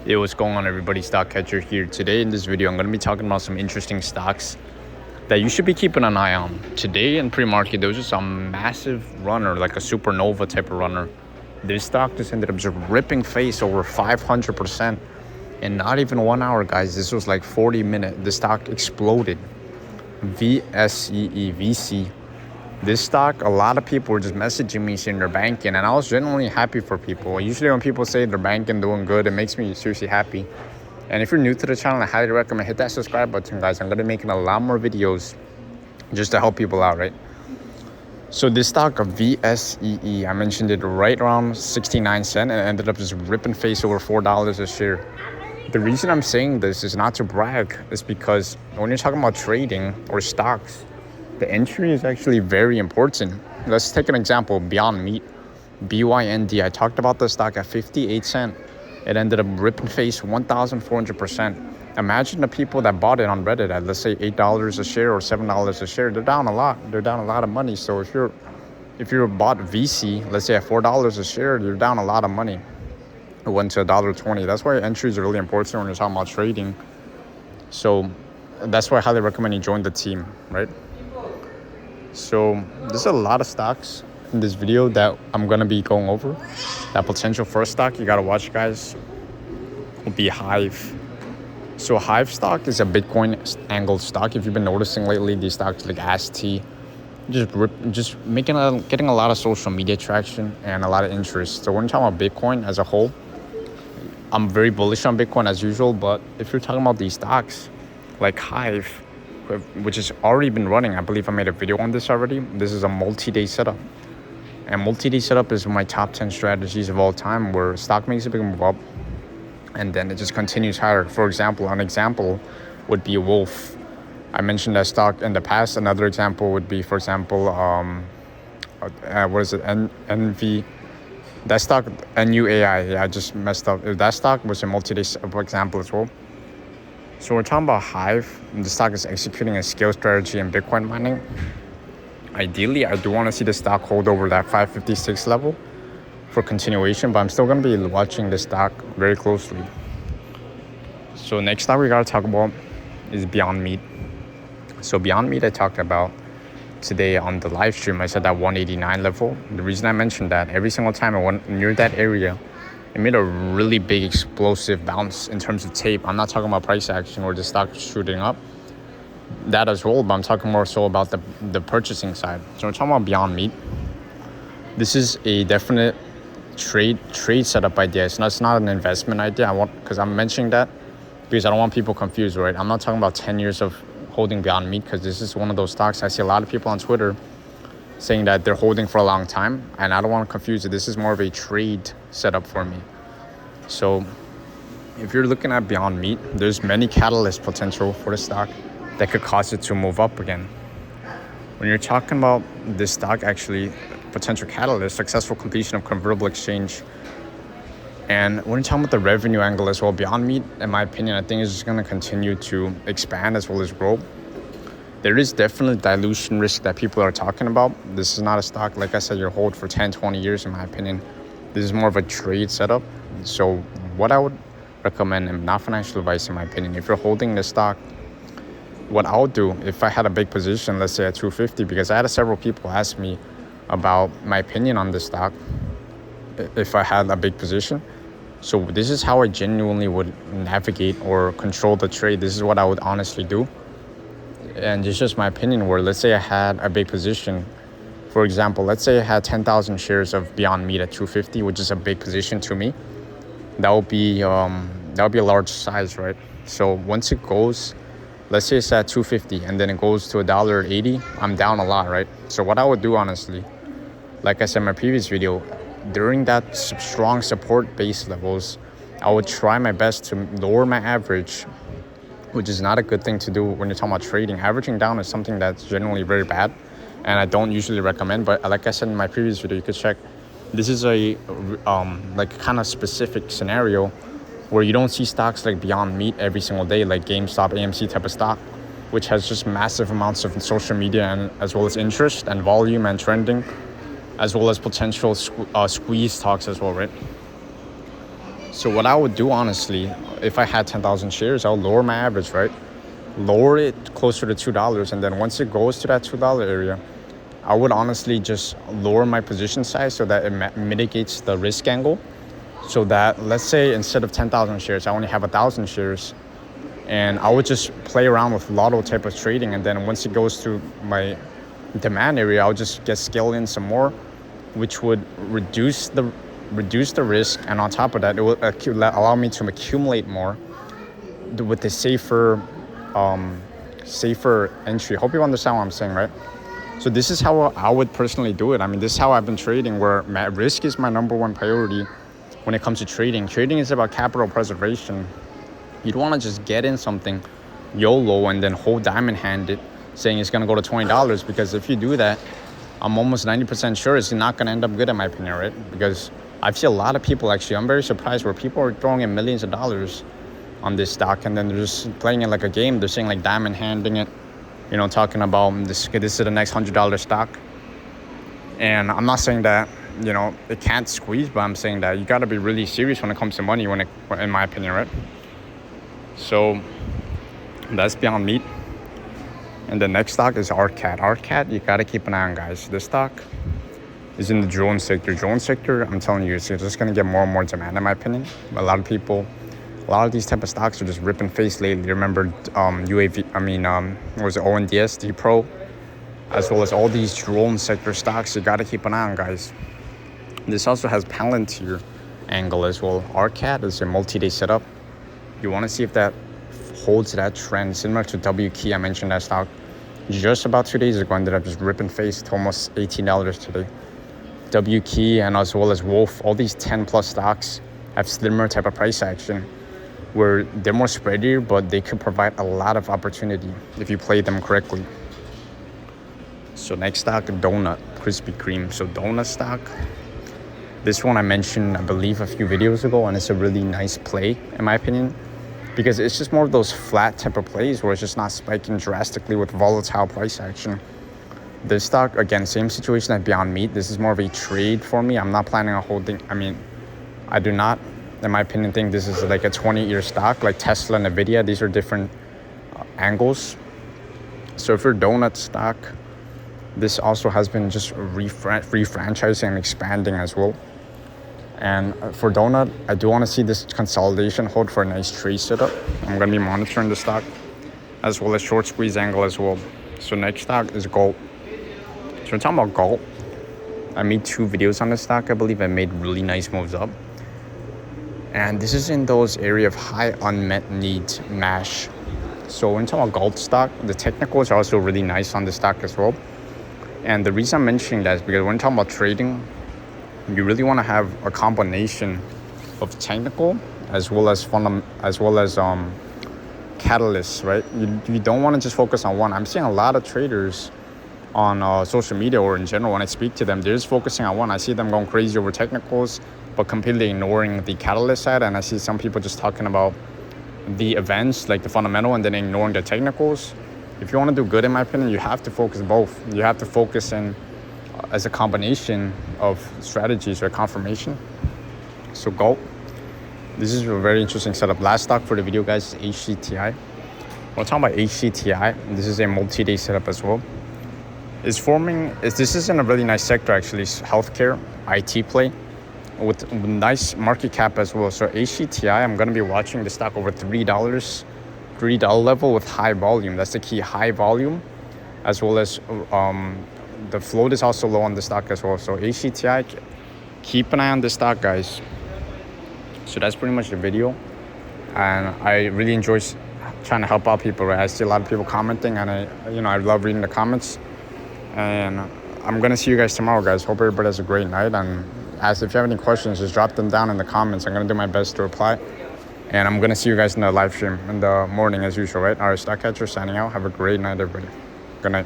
Yo, what's going on, everybody? Stock Catcher here. Today in this video, I'm going to be talking about some interesting stocks that you should be keeping an eye on. Today in pre-market, there was just a massive runner, like a supernova type of runner. This stock just ended up just ripping face over 500% in not even 1 hour, guys. This was like 40 minutes. The stock exploded. VSEE. This stock, a lot of people were just messaging me saying they're banking, and I was genuinely happy for people. Usually when people say they're banking, doing good, it makes me seriously happy. And if you're new to the channel, I highly recommend hit that subscribe button, guys. I'm going to be making a lot more videos just to help people out, right? So this stock of VSEE, I mentioned it right around 69 cents and ended up just ripping face over $4 a share. The reason I'm saying this is not to brag. It's because when you're talking about trading or stocks, the entry is actually very important. Let's take an example, Beyond Meat, BYND. I talked about the stock at 58 cents. It ended up ripping face 1,400%. Imagine the people that bought it on Reddit at, let's say, $8 a share or $7 a share. They're down a lot. They're down a lot of money. So if you're bought VC, let's say at $4 a share, you're down a lot of money. It went to $1.20. That's why entries are really important when you're talking about trading. So that's why I highly recommend you join the team, right? So there's a lot of stocks in this video that I'm going to be going over. That potential first stock you got to watch, guys, will be Hive. So Hive stock is a Bitcoin angled stock. If you've been noticing lately, these stocks like AST, getting a lot of social media traction and a lot of interest. So when you're talking about Bitcoin as a whole, I'm very bullish on Bitcoin as usual. But if you're talking about these stocks like Hive, which has already been running, I believe I made a video on this already. This is a multi-day setup. And multi-day setup is my top 10 strategies of all time, where stock makes a big move up and then it just continues higher. For example, an example would be Wolf. I mentioned that stock in the past. Another example would be, for example, NV. That stock, NUAI. Yeah, I just messed up. That stock was a multi-day example as well. So we're talking about Hive. The stock is executing a scale strategy in Bitcoin mining. Ideally, I do want to see the stock hold over that 556 level for continuation, but I'm still going to be watching the stock very closely. So next stock we got to talk about is Beyond Meat. So Beyond Meat I talked about today on the live stream. I said that 189 level. The reason I mentioned that, every single time I went near that area, it made a really big explosive bounce in terms of tape. I'm not talking about price action or the stock shooting up. That as well, but I'm talking more so about the purchasing side. So we're talking about Beyond Meat. This is a definite trade setup idea. It's not an investment idea. Because I'm mentioning that because I don't want people confused, right? I'm not talking about 10 years of holding Beyond Meat, because this is one of those stocks. I see a lot of people on Twitter saying that they're holding for a long time, and I don't want to confuse it. This is more of a trade setup for me. So if you're looking at Beyond Meat, there's many catalyst potential for the stock that could cause it to move up again. When you're talking about this stock, actually, potential catalyst, successful completion of convertible exchange. And when you're talking about the revenue angle as well, Beyond Meat, in my opinion, I think is just going to continue to expand as well as grow. There is definitely dilution risk that people are talking about. This is not a stock, like I said, you'll hold for 10, 20 years, in my opinion. This is more of a trade setup. So what I would recommend, and not financial advice in my opinion, if you're holding this stock, what I would do if I had a big position, let's say at 250, because I had several people ask me about my opinion on this stock if I had a big position. So this is how I genuinely would navigate or control the trade. This is what I would honestly do. And it's just my opinion, where let's say I had a big position. For example, let's say I had 10,000 shares of Beyond Meat at 250, which is a big position to me. That would be a large size, right? So once it goes, let's say it's at 250 and then it goes to $1.80, I'm down a lot, right? So what I would do, honestly, like I said in my previous video, during that strong support base levels, I would try my best to lower my average, which is not a good thing to do when you're talking about trading. Averaging down is something that's generally very bad, and I don't usually recommend. But like I said in my previous video, you could check. This is a like kind of specific scenario where you don't see stocks like Beyond Meat every single day, like GameStop, AMC type of stock, which has just massive amounts of social media and as well as interest and volume and trending, as well as potential squeeze talks as well, right? So what I would do, honestly, if I had 10,000 shares, I'll lower my average, right? Lower it closer to $2, and then once it goes to that $2 area, I would honestly just lower my position size so that it mitigates the risk angle. So that, let's say instead of 10,000 shares, I only have 1,000 shares, and I would just play around with lotto type of trading, and then once it goes to my demand area, I'll just get scaled in some more, which would reduce the risk, and on top of that, it will allow me to accumulate more with the safer entry. Hope you understand what I'm saying, right? So this is how I would personally do it. I mean, this is how I've been trading, where risk is my number one priority when it comes to trading. Trading is about capital preservation. You don't want to just get in something YOLO and then hold diamond handed saying it's going to go to $20, because if you do that, I'm almost 90% sure it's not going to end up good, in my opinion, right? Because I've seen a lot of people, actually, I'm very surprised, where people are throwing in millions of dollars on this stock, and then they're just playing it like a game. They're saying like diamond handing it, talking about this is the next $100 stock. And I'm not saying that, it can't squeeze, but I'm saying that you got to be really serious when it comes to money, in my opinion, right? So that's Beyond Meat. And the next stock is ARCAT. ARCAT, you got to keep an eye on, guys. This stock is in the drone sector. Drone sector, I'm telling you, it's just going to get more and more demand, in my opinion. A lot of these type of stocks are just ripping face lately. Remember what was it, ONDS, D-Pro, as well as all these drone sector stocks you got to keep an eye on, guys. This also has Palantir angle as well. ARCAT is a multi-day setup. You want to see if that holds that trend, similar to WKey. I mentioned that stock just about 2 days ago, ended up just ripping face to almost $18 today. WKey and as well as Wolf, all these 10 plus stocks have similar type of price action, where they're more spreadier, but they could provide a lot of opportunity if you play them correctly. So next stock, donut, Krispy Kreme. So donut stock, this one I mentioned, I believe, a few videos ago, and it's a really nice play, in my opinion, because it's just more of those flat type of plays where it's just not spiking drastically with volatile price action. This stock, again, same situation as Beyond Meat. This is more of a trade for me. I'm not planning on holding. I do not, in my opinion, think this is like a 20-year stock like Tesla and Nvidia. These are different angles. So if you're donut stock, this also has been just refranchising and expanding as well. And for donut, I do want to see this consolidation hold for a nice trade setup. I'm going to be monitoring the stock, as well as short squeeze angle as well. So next stock is gold. So we're talking about gold. I made 2 videos on this stock. I believe I made really nice moves up. And this is in those area of high unmet needs MASH. So when talking about gold stock, the technicals are also really nice on the stock as well. And the reason I'm mentioning that is because when talking about trading, you really want to have a combination of technical as well as catalysts, right? You don't want to just focus on one. I'm seeing a lot of traders on social media or in general, when I speak to them, they're just focusing on one. I see them going crazy over technicals, but completely ignoring the catalyst side. And I see some people just talking about the events, like the fundamental, and then ignoring the technicals. If you want to do good, in my opinion, you have to focus both. You have to focus in as a combination of strategies or confirmation. So gold, this is a very interesting setup. Last stock for the video, guys, is HCTI. We're talking about HCTI. This is a multi-day setup as well. This is in a really nice sector, actually. It's healthcare, IT play, with nice market cap as well. So HCTI, I'm going to be watching the stock over $3 level with high volume. That's the key, high volume, as well as the float is also low on the stock as well. So HCTI, keep an eye on the stock, guys. So that's pretty much the video, and I really enjoy trying to help out people, right? I see a lot of people commenting, and I love reading the comments. And I'm gonna see you guys tomorrow, guys. Hope everybody has a great night, and if you have any questions, just drop them down in the comments. I'm gonna do my best to reply, and I'm gonna see you guys in the live stream in the morning as usual, right? All right, Stock Catcher signing out. Have a great night, everybody. Good night.